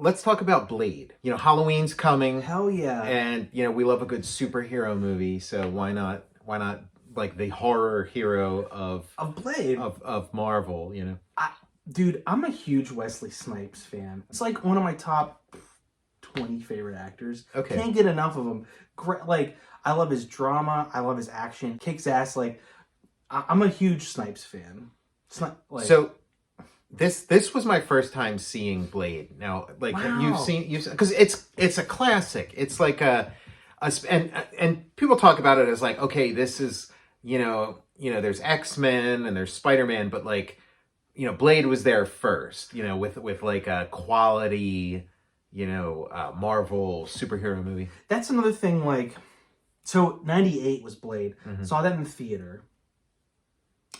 let's talk about Blade. Halloween's coming. Hell yeah. And, we love a good superhero movie. So why not, like, the horror hero of Blade. Of Marvel, Dude, I'm a huge Wesley Snipes fan. It's like one of my top 20 favorite actors. Okay. Can't get enough of him. Great, like, I love his drama. I love his action. Kicks ass. Like, I'm a huge Snipes fan. So this was my first time seeing Blade. Now, like, wow. you've because it's a classic. It's like and people talk about it as like, okay, this is there's X-Men and there's Spider-Man, but like, Blade was there first, with like a quality, Marvel superhero movie. That's another thing. Like, so 98 was Blade. Mm-hmm. Saw that in the theater.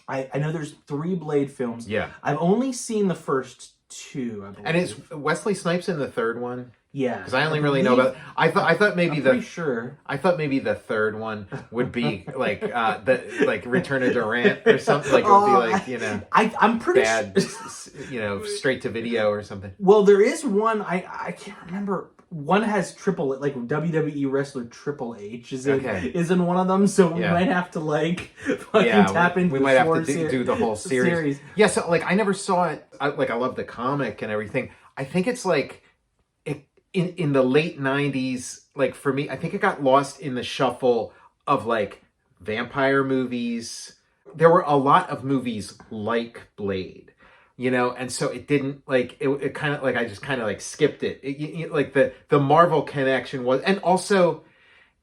I know there's 3 Blade films. Yeah. I've only seen the first 2, I believe. And is Wesley Snipes in the third one? Yeah. Because I only really know about... I thought maybe I'm pretty sure. I thought maybe the third one would be like like Return of Durant or something. Like it would be like, I'm pretty bad, straight to video or something. Well, there is one, I can't remember. One has like WWE wrestler Triple H is in one of them, so we might have to like fucking tap into. We might have to do the whole series. Yeah, so like I never saw it. I love the comic and everything. I think it's like in the late 90s. Like for me, I think it got lost in the shuffle of like vampire movies. There were a lot of movies like Blade. And so it didn't like it kind of like I just kind of like skipped it. Like the Marvel connection was, and also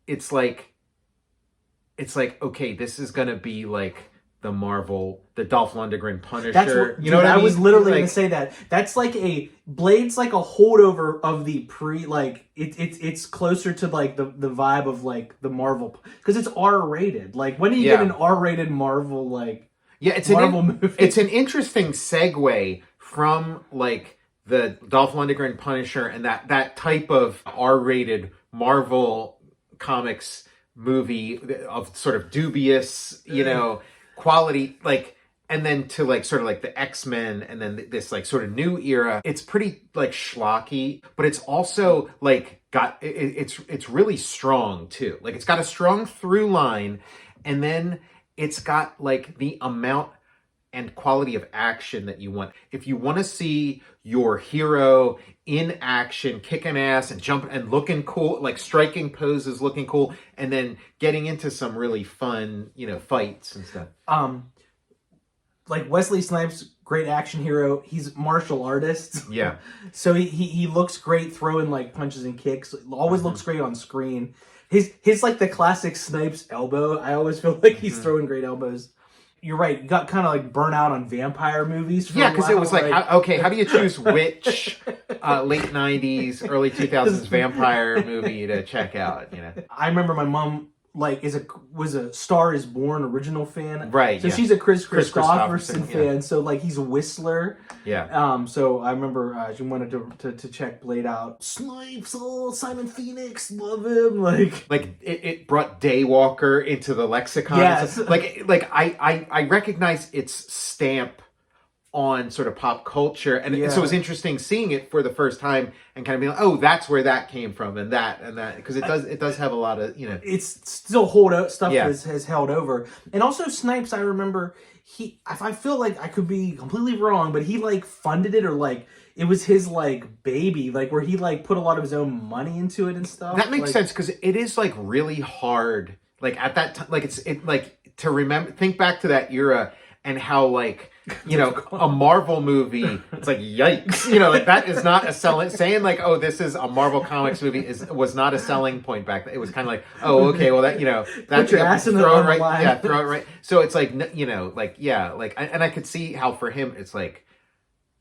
it's like okay, this is gonna be like the Dolph Lundgren Punisher. That's what, you know what I mean? was literally gonna say that. That's like Blade's like a holdover of the it's closer to like the vibe of like the Marvel, because it's R-rated. Like when do you get an R-rated Marvel like? Yeah, it's an interesting segue from like the Dolph Lundgren Punisher and that type of R-rated Marvel comics movie of sort of dubious, quality, like, and then to like sort of like the X-Men and then this like sort of new era. It's pretty like schlocky, but it's also like it's really strong too. Like it's got a strong through line, and then it's got like the amount and quality of action that you want. If you want to see your hero in action, kicking ass and jumping and looking cool, like striking poses, looking cool, and then getting into some really fun, fights and stuff. Like Wesley Snipes, great action hero. He's martial artist. Yeah. So he looks great throwing like punches and kicks. Always looks great on screen. His like the classic Snipes elbow. I always feel like he's throwing great elbows. You're right. You got kind of like burnt out on vampire movies. Because it was like, how do you choose which late 90s, early 2000s vampire movie to check out? I remember my mom like was a Star is Born original fan. Right. So she's a Chris Christopherson fan. So like he's a Whistler. Yeah. So I remember she wanted to check Blade out. Snipes, Simon Phoenix, love him. Like it brought Daywalker into the lexicon. Yes. Like I recognize its stamp on sort of pop culture, and so it was interesting seeing it for the first time and kind of being like, oh, that's where that came from, and that, because it does have a lot of it's still stuff that has held over. And also Snipes, I remember I feel like I could be completely wrong, but he like funded it, or like it was his like baby, like where he like put a lot of his own money into it and stuff. That makes sense, because it is like really hard, like at that time, like it like to think back to that era and how like a Marvel movie, it's like yikes, like that is not a saying like, oh, this is a Marvel Comics movie was not a selling point back then. It was kind of like, oh, okay, well that put your ass in the line. Yeah, throw it right. So it's like and I could see how for him it's like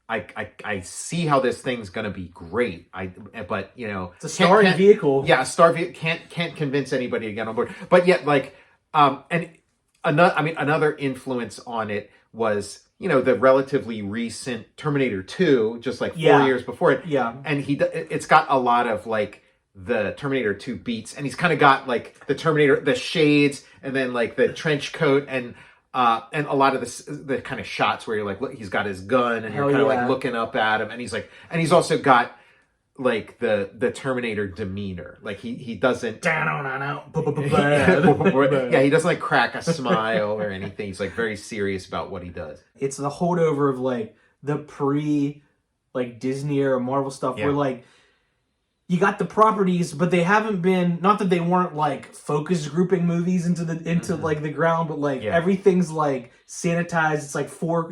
I see how this thing's gonna be great. But it's a starring vehicle. Yeah, a star vehicle can't convince anybody to get on board. But yet and another influence on it was the relatively recent Terminator 2, just like 4 years before it. Yeah. And it's got a lot of like the Terminator 2 beats, and he's kind of got like the Terminator, the shades, and then like the trench coat, and a lot of the kind of shots where you're like, look, he's got his gun and you're kind of like looking up at him, and he's also got like the Terminator demeanor. Like he doesn't yeah, he doesn't like crack a smile or anything. He's like very serious about what he does. It's the holdover of like the pre like Disney era Marvel stuff where like you got the properties, but they haven't been, not that they weren't like focus grouping movies into like the ground, but like everything's like sanitized. It's like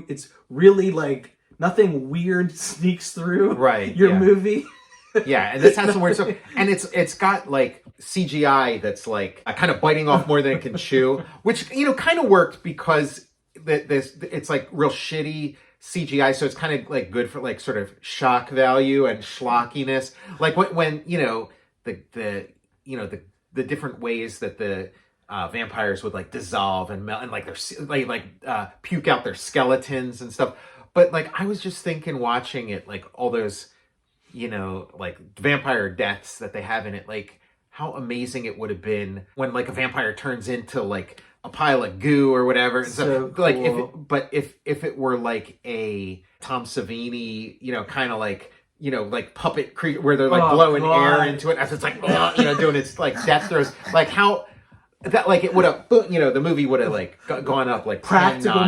it's really like nothing weird sneaks through your movie. Yeah, and this has some weird stuff, and it's got like CGI that's like kind of biting off more than it can chew, which kind of worked because it's like real shitty CGI, so it's kind of like good for like sort of shock value and schlockiness, like when the different ways that the vampires would like dissolve and melt and like their puke out their skeletons and stuff. But like I was just thinking watching it, like all those like vampire deaths that they have in it, like how amazing it would have been when like a vampire turns into like a pile of goo or whatever. So cool. Like if it were like a Tom Savini, kind of like like puppet creature where they're like blowing air into it as it's like doing its like death throws, like how that like it would have the movie would have like gone up like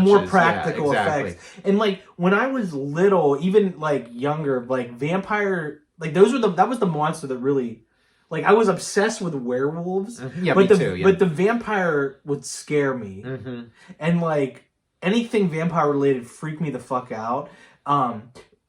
more practical effects. And like when I was little, even like younger, like vampire, like that was the monster that really, like I was obsessed with werewolves. Yeah, but me too. Yeah. But the vampire would scare me, and like anything vampire related freaked me the fuck out.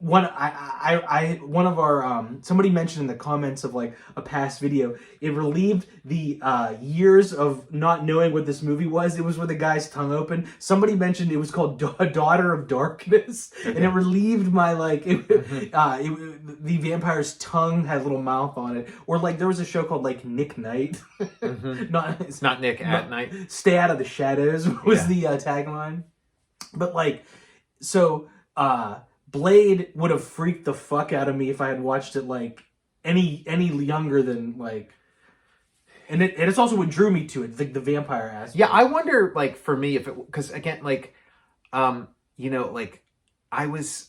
One of our somebody mentioned in the comments of like a past video, it relieved the years of not knowing what this movie was. It was with the guy's tongue open. Somebody mentioned it was called Daughter of Darkness, and it relieved my like the vampire's tongue had a little mouth on it. Or like there was a show called like Nick Night. It's not Nick at Night. Stay out of the shadows was the tagline. But like so. Blade would have freaked the fuck out of me if I had watched it like any younger than like, and it's also what drew me to it, like the vampire aspect. Yeah, I wonder like for me if it, because again like, like I was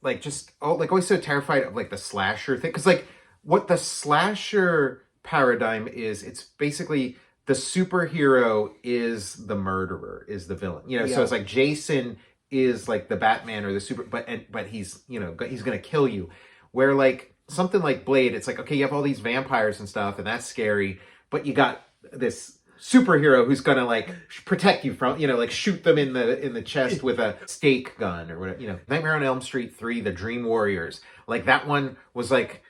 like just always so terrified of like the slasher thing, because like what the slasher paradigm is, it's basically the superhero is the murderer, is the villain. So it's like Jason is like the Batman or the super, but he's he's gonna kill you. Where like something like Blade, it's like, okay, you have all these vampires and stuff, and that's scary, but you got this superhero who's gonna like protect you from like shoot them in the chest with a stake gun or whatever. Nightmare on Elm Street 3, The Dream Warriors, like that one was like.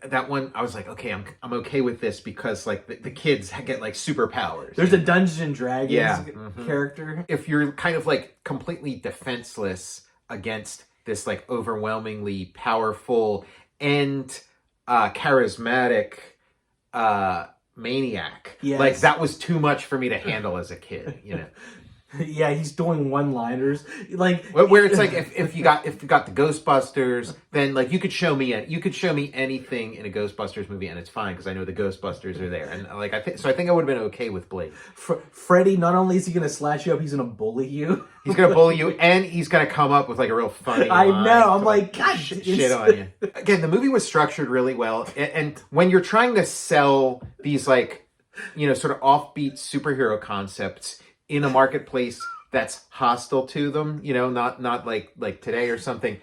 That one, I was like, okay, I'm okay with this because like the kids get like superpowers. There's a Dungeons and Dragons character. If you're kind of like completely defenseless against this like overwhelmingly powerful and charismatic maniac, like that was too much for me to handle as a kid. Yeah, he's doing one-liners like where it's like if you got the Ghostbusters, then like you could show me anything in a Ghostbusters movie and it's fine because I know the Ghostbusters are there, and like I think I would have been okay with Blade. Freddy, not only is he gonna slash you up, he's gonna bully you. He's gonna bully you, and he's gonna come up with like a real funny. I know. I'm like, God, shit on you. Again, the movie was structured really well, and when you're trying to sell these like sort of offbeat superhero concepts in a marketplace that's hostile to them, not like today or something,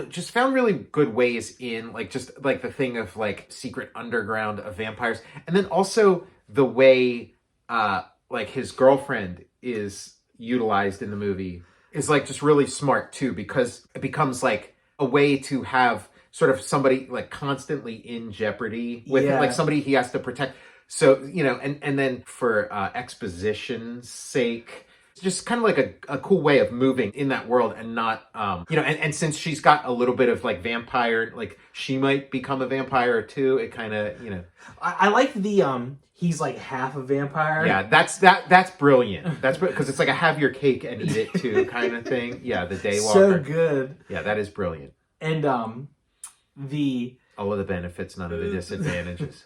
just found really good ways in like just like the thing of like secret underground of vampires, and then also the way like his girlfriend is utilized in the movie is like just really smart too, because it becomes like a way to have sort of somebody like constantly in jeopardy with like somebody he has to protect. So, and then for exposition's sake, it's just kind of like a cool way of moving in that world and not, and since she's got a little bit of like vampire, like she might become a vampire too. It kind of, I like the, he's like half a vampire. Yeah, that's brilliant. That's because it's like a have your cake and eat it too kind of thing. Yeah, the Daywalker. So good. Yeah, that is brilliant. And all of the benefits, none of the disadvantages.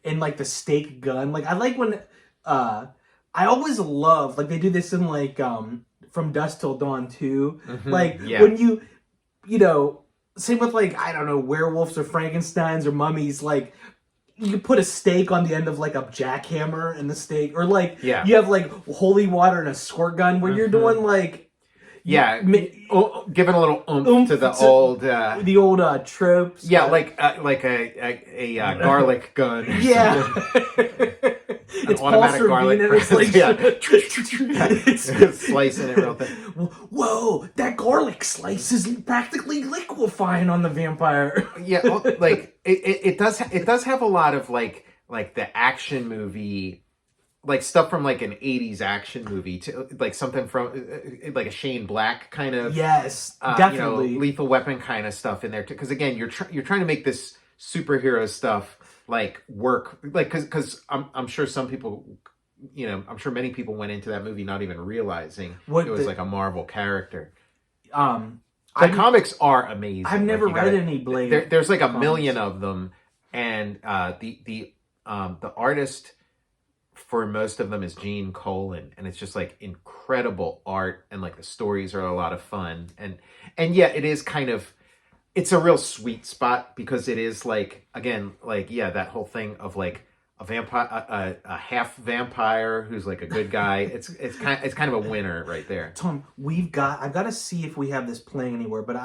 And like the stake gun, like I like when I always love like they do this in like From Dusk Till Dawn too. Like when you same with like, I don't know, werewolves or Frankensteins or mummies, like you could put a stake on the end of like a jackhammer and the stake, or like you have like holy water and a squirt gun where you're doing like giving a little oomph to the old tropes. Yeah, like a garlic gun. Yeah. It's automatic garlic press. Like, it's slicing it real thin. Whoa, that garlic slice is practically liquefying on the vampire. Yeah, like it does have a lot of like the action movie, like stuff from like an 80s action movie to like something from like a Shane Black kind of definitely Lethal Weapon kind of stuff in there too. Because again, you're trying to make this superhero stuff like work, like because I'm sure some people, I'm sure many people went into that movie not even realizing it was like a Marvel character. The comics are amazing. I've never read any Blade. There's like a million of them, and the artist for most of them is Gene Colan, and it's just like incredible art, and like the stories are a lot of fun, and yeah, it is kind of. It's a real sweet spot because it is like, again, like, that whole thing of like a vampire, a half vampire who's like a good guy. It's kind of a winner right there. Tom, I've got to see if we have this playing anywhere, but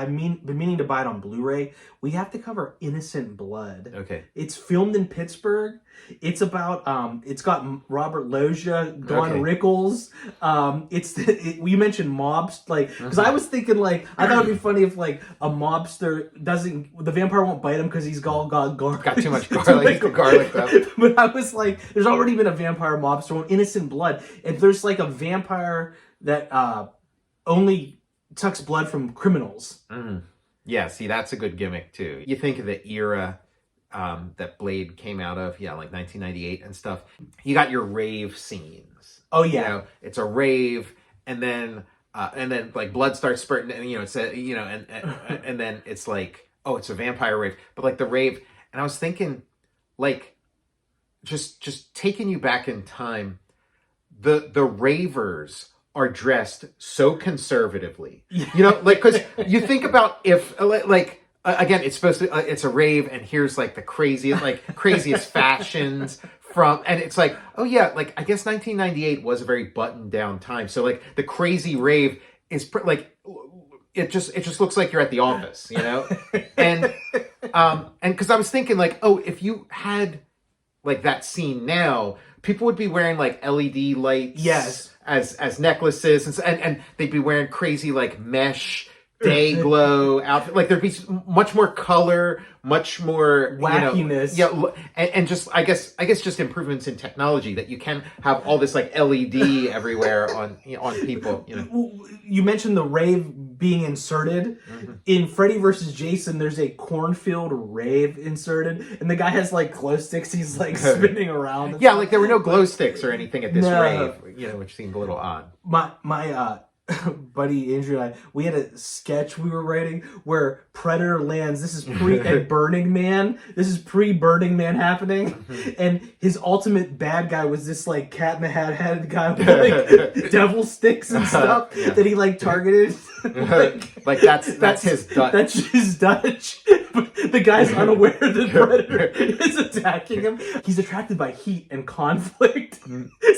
been meaning to buy it on Blu-ray. We have to cover Innocent Blood. Okay. It's filmed in Pittsburgh. It's about, it's got Robert Loggia, Dawn Rickles. You mentioned mobs, like, because I was thinking, like, I thought it'd be funny if, like, a mobster the vampire won't bite him because he's got garlic. Got too much garlic. Garlic up. But I was like, there's already been a vampire mobster on Innocent Blood. And there's, like, a vampire that only sucks blood from criminals. Mm. Yeah, see, that's a good gimmick, too. You think of the era that Blade came out of, like 1998 and stuff. You got your rave scenes. Oh yeah, it's a rave, and then like blood starts spurting, and it's and then it's like, oh, it's a vampire rave, but like the rave. And I was thinking, like, just taking you back in time, the ravers are dressed so conservatively, like, because you think about if like. Again, it's supposed to. It's a rave, and here's like the craziest fashions from, and it's like, oh yeah, like I guess 1998 was a very buttoned down time. So like the crazy rave is like it just looks like you're at the office, and because I was thinking like, oh, if you had like that scene now, people would be wearing like LED lights, as necklaces, and they'd be wearing crazy like mesh. Day glow outfit, like there'd be much more color, much more wackiness, and just I guess just improvements in technology that you can have all this like LED everywhere on people. You mentioned the rave being inserted in Freddy vs. Jason. There's a cornfield rave inserted, and the guy has like glow sticks. He's like spinning around. Yeah, like there were no glow sticks or anything at this rave, which seemed a little odd. My buddy Andrew and I, we had a sketch we were writing where Predator lands. This is Burning Man. This is pre-Burning Man happening. And his ultimate bad guy was this like Cat in the Hat guy with like devil sticks and stuff that he like targeted. like that's his Dutch. That's his Dutch. But the guy's unaware that the Predator is attacking him. He's attracted by heat and conflict.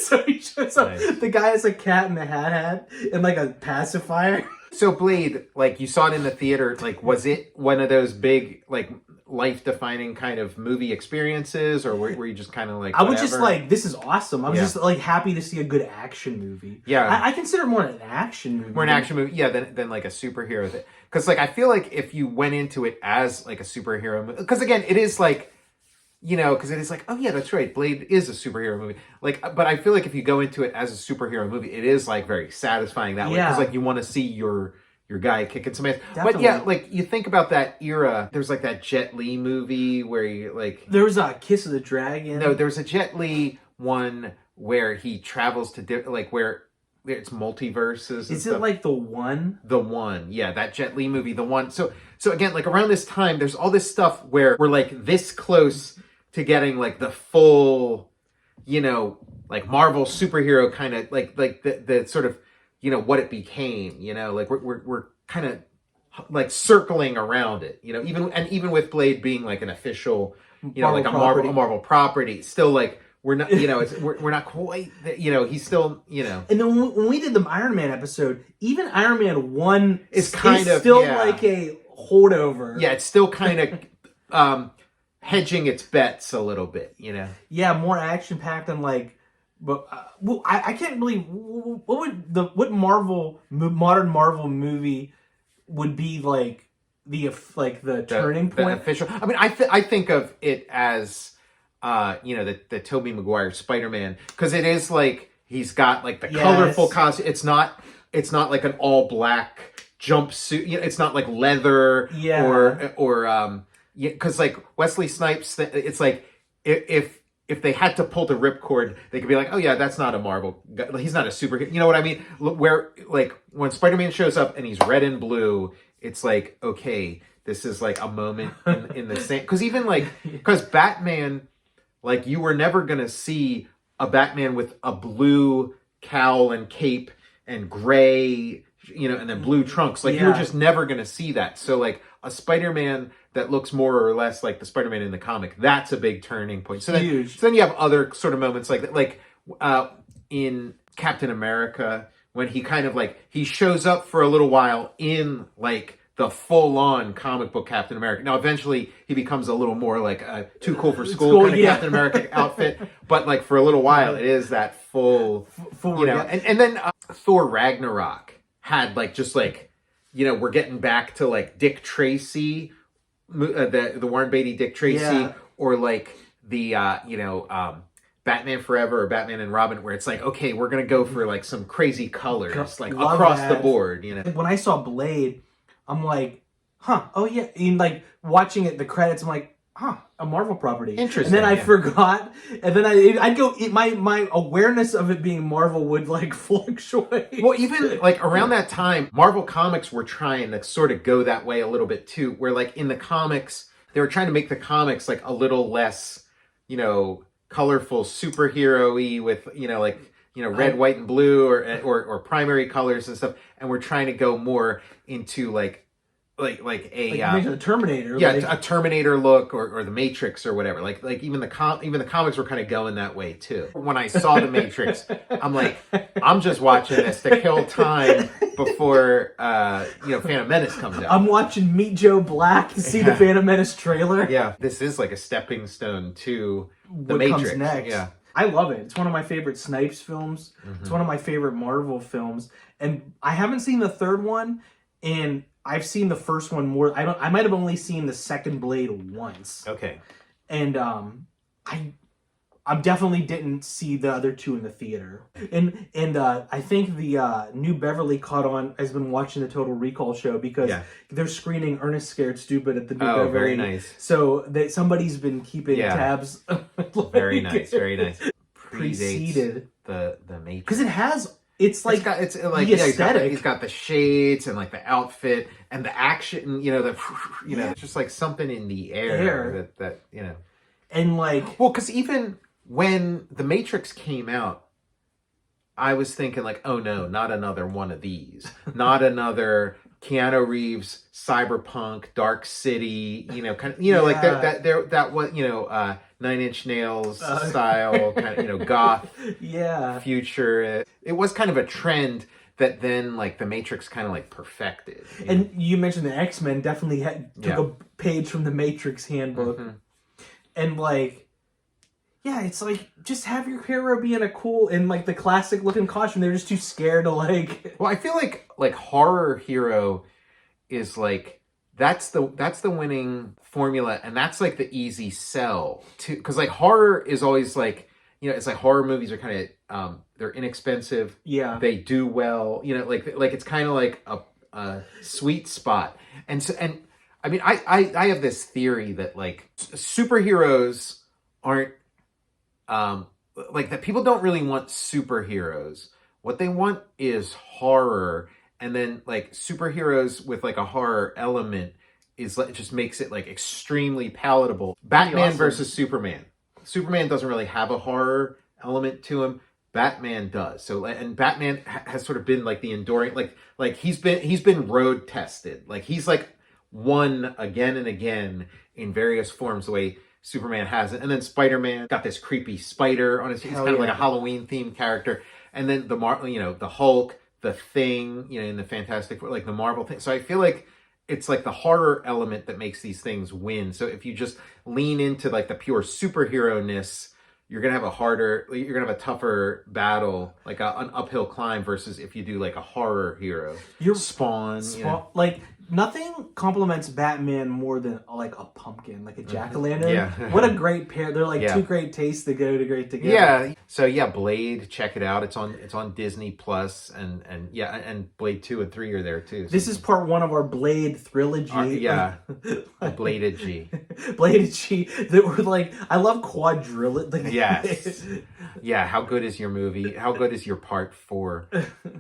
So he shows up. Nice. The guy has a Cat in the Hat and like a pacifier. So Blade, like you saw it in the theater, like was it one of those big like life-defining kind of movie experiences, or were you just kind of like whatever? I was just like, this is awesome. I was just like happy to see a good action movie. Yeah, I consider it more an action movie. More an action movie, than like a superhero thing. Because like I feel like if you went into it as like a superhero movie, because again, it is like. Because it is like, oh yeah, that's right, Blade is a superhero movie. Like, but I feel like if you go into it as a superhero movie, it is like very satisfying that way. Because like you want to see your guy kicking some ass. Definitely. But yeah, like you think about that era, there's like that Jet Li movie where you like... There was a Kiss of the Dragon. No, there was a Jet Li one where he travels to, like where... It's multiverses. Is it like The One? The One, yeah, that Jet Li movie, The One. So again, like around this time, there's all this stuff where we're like this close to getting like the full, like Marvel superhero kind of like the sort of, what it became, like we're kind of like circling around it, you know, even with Blade being like an official, you know, Marvel like property. a Marvel property, still like we're not, you know, we're not quite, you know, he's still, you know. And then when we did the Iron Man episode, even Iron Man 1 is kind of still like a holdover. Yeah, it's still kind of hedging its bets a little bit, you know. Yeah, more action packed and like, but well, I can't believe what modern Marvel movie would be like the turning point. The official. I mean, I think of it as you know, the Tobey Maguire Spider-Man, because it is like he's got like the colorful costume. It's not like an all black jumpsuit. You know, it's not like leather or because like Wesley Snipes, it's like if they had to pull the ripcord, they could be like, oh yeah, that's not a Marvel guy. He's not a superhero. You know what I mean? Where like when Spider-Man shows up and he's red and blue, it's like, okay, this is like a moment in the same. Because even like, because Batman, like you were never gonna see a Batman with a blue cowl and cape and gray, you know, and then blue trunks. Like you were just never gonna see that. So like a Spider-Man that looks more or less like the Spider-Man in the comic, that's a big turning point. So then you have other sort of moments like that, like in Captain America, when he kind of like, he shows up for a little while in like the full-on comic book Captain America. Now eventually he becomes a little more like a too cool for school kind of Captain America outfit, but like for a little while it is that full you know. And then Thor Ragnarok had like just like, you know, we're getting back to like Dick Tracy, the Warren Beatty Dick Tracy, or like the you know, Batman Forever or Batman and Robin, where it's like, okay, we're gonna go for like some crazy colors, like across the board, you know. When I saw Blade, I'm like, huh, oh yeah, and like watching it, the credits, I'm like, huh, a Marvel property. Interesting. And then I forgot, and then I'd go, my awareness of it being Marvel would like fluctuate. Well, even like around that time, Marvel Comics were trying to sort of go that way a little bit too, where like in the comics, they were trying to make the comics like a little less, you know, colorful, superhero-y with, you know, like, you know, red, white, and blue, or primary colors and stuff, and we're trying to go more into like a Terminator, a Terminator look, or the Matrix or whatever. Like even the comics were kind of going that way too. When I saw the Matrix, I'm like, I'm just watching this to kill time before you know, Phantom Menace comes out. I'm watching Meet Joe Black to see the Phantom Menace trailer. Yeah, this is like a stepping stone to the what Matrix. Comes next. Yeah. I love it. It's one of my favorite Snipes films. It's one of my favorite Marvel films. And I haven't seen the third one, and I've seen the first one more. I might have only seen the second Blade once. Okay. And I definitely didn't see the other two in the theater. And I think the New Beverly caught on, has been watching the Total Recall show, because they're screening Ernest Scared Stupid at the New Beverly. Very nice. So somebody's been keeping tabs. Like, very nice. Preceded the Matrix. Because it has, it's like it's like the aesthetic. He's got the shades and like the outfit and the action, you know, it's just like something in the air that you know. And like, well, because even when the Matrix came out, I was thinking like, oh no, not another one of these, not another Keanu Reeves cyberpunk Dark City, you know, kind of, you know, like that what, you know, Nine Inch Nails style kind of, you know, goth future. It was kind of a trend that then like the Matrix kind of like perfected. And you mentioned the X-Men definitely took a page from the Matrix handbook. And like, yeah, it's like, just have your hero be in a cool, in like the classic looking costume. They're just too scared to like. Well, I feel like horror hero is like, that's the winning formula, and that's like the easy sell too, because like horror is always like, you know, it's like horror movies are kind of they're inexpensive. Yeah, they do well. You know, like it's kind of like a sweet spot, and I mean, I have this theory that like superheroes aren't like that. People don't really want superheroes. What they want is horror, and then like superheroes with like a horror element is like, it just makes it like extremely palatable. Batman versus Superman. Superman doesn't really have a horror element to him. Batman does. So, and Batman has sort of been like the enduring, like he's been road tested. Like he's like won again and again in various forms the way Superman has it. And then Spider-Man got this creepy spider on his, he's kind of like a Halloween themed character. And then the Hulk, the Thing, in the Fantastic Four, like the Marvel thing. So I feel like it's like the horror element that makes these things win. So if you just lean into like the pure superhero-ness, you're going to have a tougher battle, like an uphill climb versus if you do like a horror hero. Spawn. Like nothing compliments Batman more than like a pumpkin, like a jack-o'-lantern. Yeah. What a great pair. They're like two great tastes that go great together. Yeah. So yeah, Blade, check it out. It's on Disney Plus, and Blade 2 and 3 are there too. So this is part 1 of our Blade trilogy. Bladed G. Bladed G. That were like, I love quadrilogy. Yes. Yeah, how good is your movie? How good is your part 4?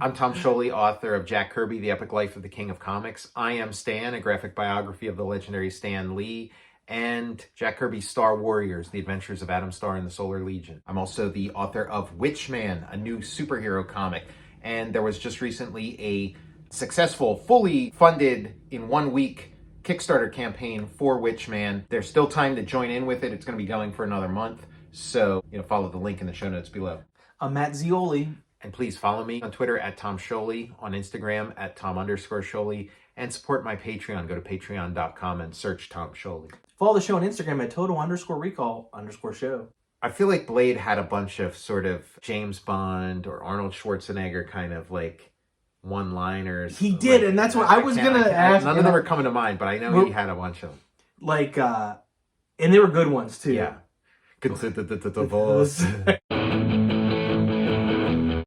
I'm Tom Scioli, author of Jack Kirby, The Epic Life of the King of Comics. I Am Stan, a graphic biography of the legendary Stan Lee, and Jack Kirby's Star Warriors, The Adventures of Adam Star and the Solar Legion. I'm also the author of WITCHMAN, a new superhero comic. And there was just recently a successful, fully funded in 1 week Kickstarter campaign for WITCHMAN. There's still time to join in with it. It's going to be going for another month. So, follow the link in the show notes below. I'm Matt Zeoli. And please follow me on Twitter at Tom Scioli, on Instagram at Tom_Scioli, and support my Patreon. Go to patreon.com and search Tom Scioli. Follow the show on Instagram at total_recall_show. I feel like Blade had a bunch of sort of James Bond or Arnold Schwarzenegger kind of like one-liners. He did, and that's what I was going to ask. None of them are coming to mind, but I know he had a bunch of them. Like, and they were good ones too. Yeah. Consider the divorce.